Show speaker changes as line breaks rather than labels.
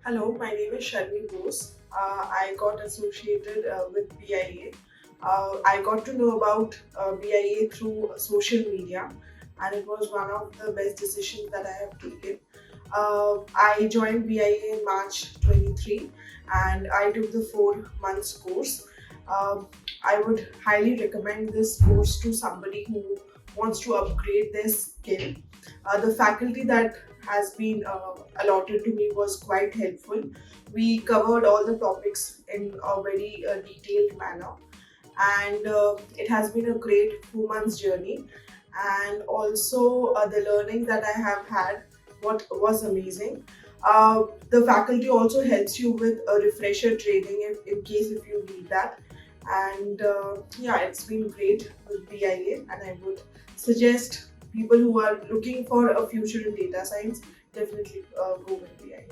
Hello, my name is Sharvi Bose. I got associated with BIA. I got to know about BIA through social media, and it was one of the best decisions that I have taken. I joined BIA in March 23 and I took the 4 months course. I would highly recommend this course to somebody who wants to upgrade their skill. The faculty that has been allotted to me was quite helpful. We covered all the topics in a very detailed manner, and it has been a great 4 months journey. And also, the learning that I have had what was amazing. The faculty also helps you with a refresher training in case if you need that. And yeah, it's been great with BIA, and I would suggest people who are looking for a future in data science definitely go with BIA.